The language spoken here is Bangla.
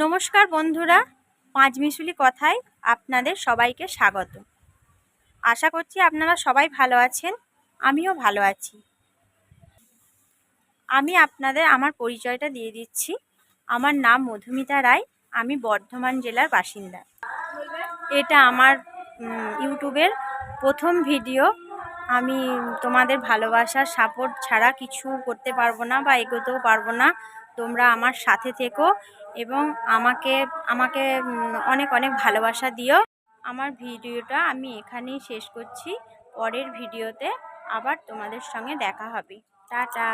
নমস্কার বন্ধুরা, পাঁচমিশুলি কথায় আপনাদের সবাইকে স্বাগত। আশা করছি আপনারা সবাই ভালো আছেন, আমিও ভালো আছি। আমি আপনাদের আমার পরিচয়টা দিয়ে দিচ্ছি। আমার নাম মধুমিতা রায়, আমি বর্ধমান জেলার বাসিন্দা। এটা আমার ইউটিউবের প্রথম ভিডিও। আমি তোমাদের ভালোবাসার সাপোর্ট ছাড়া কিছু করতে পারবো না বা এগোতেও পারবো না। তোমরা আমার সাথে থেকো এবং আমাকে আমাকে অনেক অনেক ভালোবাসা দিও। আমার ভিডিওটা আমি এখানেই শেষ করছি। পরের ভিডিওতে আবার তোমাদের সঙ্গে দেখা হবে। টাটা।